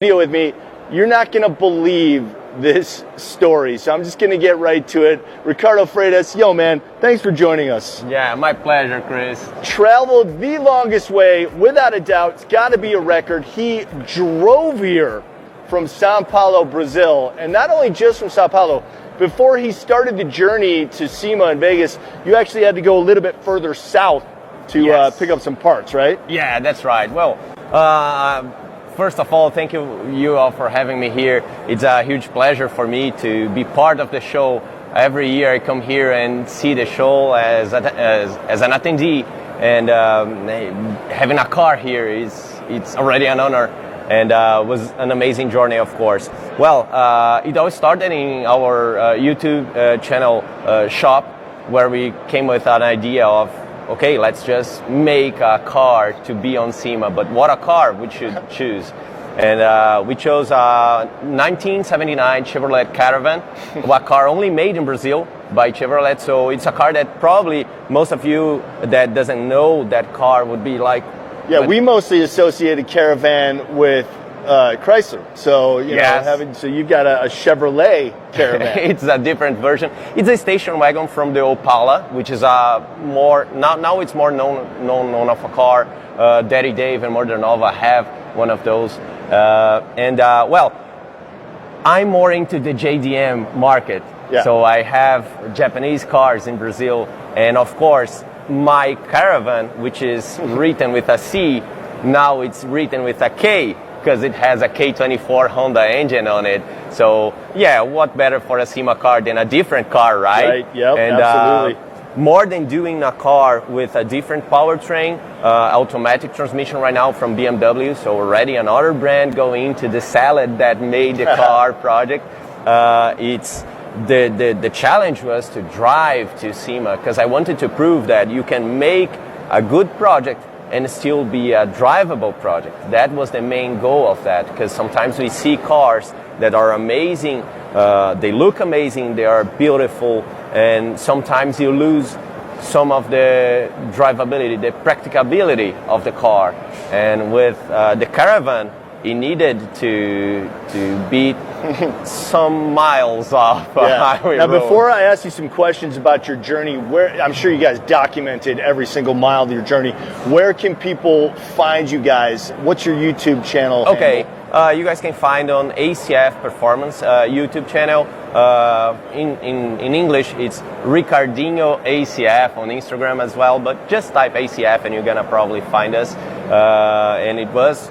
Video with me, you're not going to believe this story. So I'm just going to get right to it. Ricardo Freitas, yo man, thanks for joining us. Yeah, my pleasure, Chris. Traveled the longest way, without a doubt. It's got to be a record. He drove here from Sao Paulo, Brazil. And not only just from Sao Paulo, before he started the journey to Sema in Vegas, you actually had to go a little bit further south to pick up some parts, right? Yeah, that's right. Well, first of all, thank you all for having me here. It's a huge pleasure for me to be part of the show. Every year I come here and see the show as an attendee, and having a car here it's already an honor, and was an amazing journey, of course. Well, it all started in our YouTube channel shop, where we came with an idea of, okay, let's just make a car to be on Sema, but what a car we should choose. And we chose a 1979 Chevrolet Caravan, a car only made in Brazil by Chevrolet. So it's a car that probably most of you that doesn't know that car would be like. Yeah, we mostly associated Caravan with Chrysler. So so you've got a Chevrolet Caravan. It's a different version. It's a station wagon from the Opala, which is now it's more known of a car. Daddy Dave and Mother Nova have one of those. Well, I'm more into the JDM market. Yeah. So I have Japanese cars in Brazil, and of course my Caravan, which is written with a C, now it's written with a K, because it has a K24 Honda engine on it. So yeah, what better for a Sema car than a different car, right? Right, yep, and, absolutely. More than doing a car with a different powertrain, automatic transmission right now from BMW, so already another brand going into the salad that made the car project. It's the challenge was to drive to Sema, because I wanted to prove that you can make a good project and still be a drivable project. That was the main goal of that, because sometimes we see cars that are amazing, they look amazing, they are beautiful, and sometimes you lose some of the drivability, the practicability of the car. And with the Caravan, it needed to beat some miles off a highway road. Now, before I ask you some questions about your journey, I'm sure you guys documented every single mile of your journey. Where can people find you guys? What's your YouTube channel? Okay, you guys can find on ACF Performance YouTube channel. In English, it's Ricardinho ACF on Instagram as well. But just type ACF and you're gonna probably find us. And it was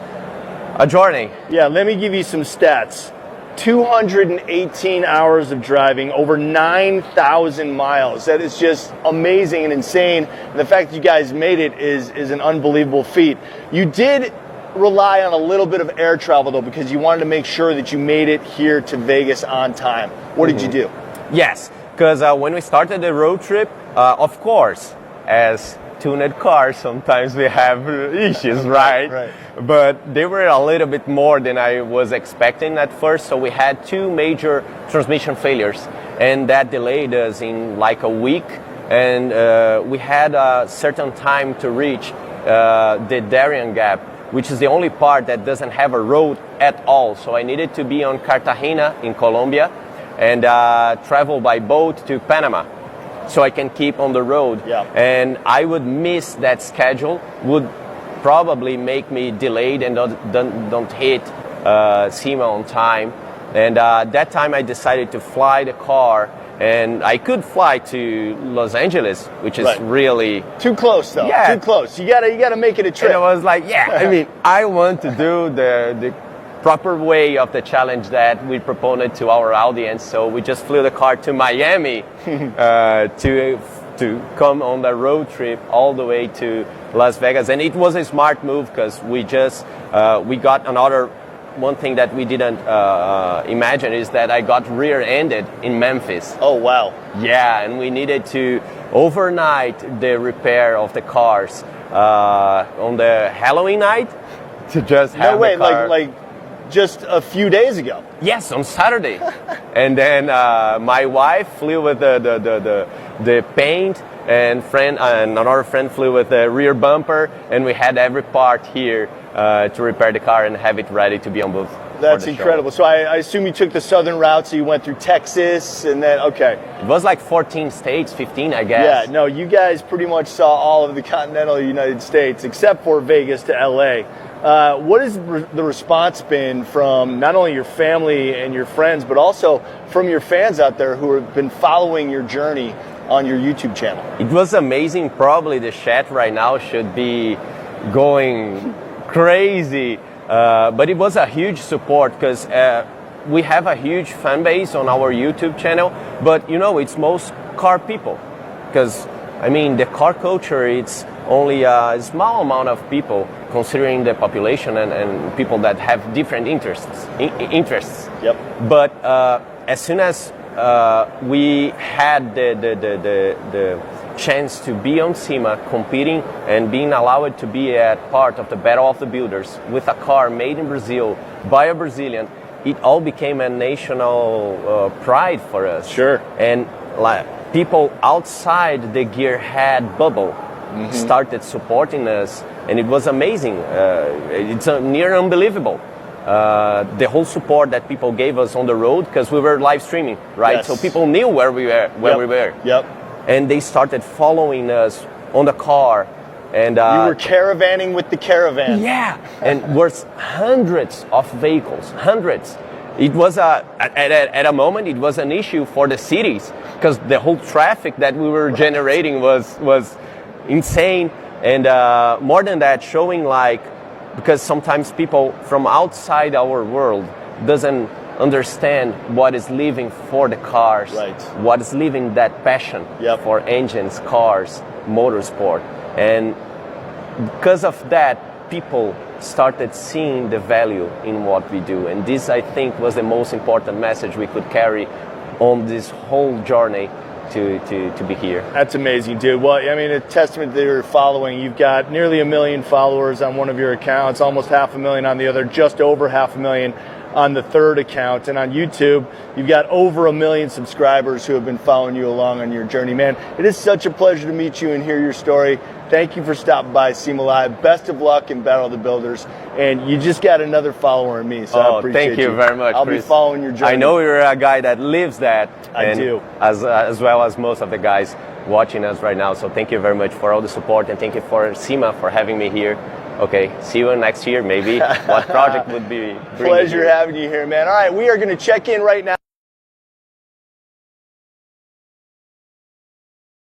a journey. Yeah, let me give you some stats. 218 hours of driving, over 9,000 miles. That is just amazing and insane. And the fact that you guys made it is an unbelievable feat. You did rely on a little bit of air travel, though, because you wanted to make sure that you made it here to Vegas on time. What did you do? Yes, because when we started the road trip, of course, as tuned cars, sometimes we have issues, right? Right. But they were a little bit more than I was expecting at first. So we had two major transmission failures, and that delayed us in like a week. And we had a certain time to reach the Darien Gap, which is the only part that doesn't have a road at all. So I needed to be on Cartagena in Colombia and travel by boat to Panama, so I can keep on the road. Yeah. And I would miss that schedule, would probably make me delayed and don't hit Sema on time. And that time I decided to fly the car, and I could fly to Los Angeles, which is really too close, though. Yeah, too close. You gotta make it a trip. And I was like, I mean, I want to do the proper way of the challenge that we proposed to our audience. So we just flew the car to Miami to come on the road trip all the way to Las Vegas. And it was a smart move, because we got another one thing that we didn't imagine is that I got rear-ended in Memphis. Oh, wow. Yeah, and we needed to overnight the repair of the cars on the Halloween night to just have the car. like just a few days ago. Yes, on Saturday. And then my wife flew with the paint, and another friend flew with the rear bumper, and we had every part here to repair the car and have it ready to be on That's the incredible. show. So I assume you took the southern route, so you went through Texas and then, okay. It was like 14 states, 15, I guess. Yeah, no, you guys pretty much saw all of the continental United States except for Vegas to LA. What has the response been from not only your family and your friends, but also from your fans out there who have been following your journey on your YouTube channel? It was amazing. Probably the chat right now should be going crazy. But it was a huge support because we have a huge fan base on our YouTube channel, but you know, it's most car people. Because, I mean, the car culture, it's only a small amount of people considering the population and people that have different interests. Yep. But as soon as we had the chance to be on Sema competing and being allowed to be a part of the Battle of the Builders with a car made in Brazil by a Brazilian, it all became a national pride for us. Sure. And people outside the gearhead bubble started supporting us, and it was amazing. It's near unbelievable. The whole support that people gave us on the road, because we were live streaming, right? Yes. So people knew where we were, we were. Yep. And they started following us on the car. And you were caravanning with the caravan. Yeah, and was hundreds of vehicles, hundreds. It was at a moment, it was an issue for the cities because the whole traffic that we were generating was insane. And more than that, showing because sometimes people from outside our world doesn't understand what is living for the cars, right. What is living that passion for engines, cars, motorsport. And because of that, people started seeing the value in what we do. And this, I think, was the most important message we could carry on this whole journey to be here. That's amazing, dude. Well, I mean, a testament to your following. You've got nearly 1 million followers on one of your accounts, almost 500,000 on the other, just over 500,000 on the third account. And on YouTube, you've got over 1 million subscribers who have been following you along on your journey. Man, it is such a pleasure to meet you and hear your story. Thank you for stopping by Sema Live. Best of luck in Battle of the Builders. And you just got another follower in me, so I appreciate thank you very much, I'll Chris. be following your journey. I know you're a guy that lives that. I do. As well as most of the guys watching us right now. So thank you very much for all the support, and thank you for Sema for having me here. Okay, see you next year, maybe. What project would be? Pleasure having you here, man. All right, we are going to check in right now.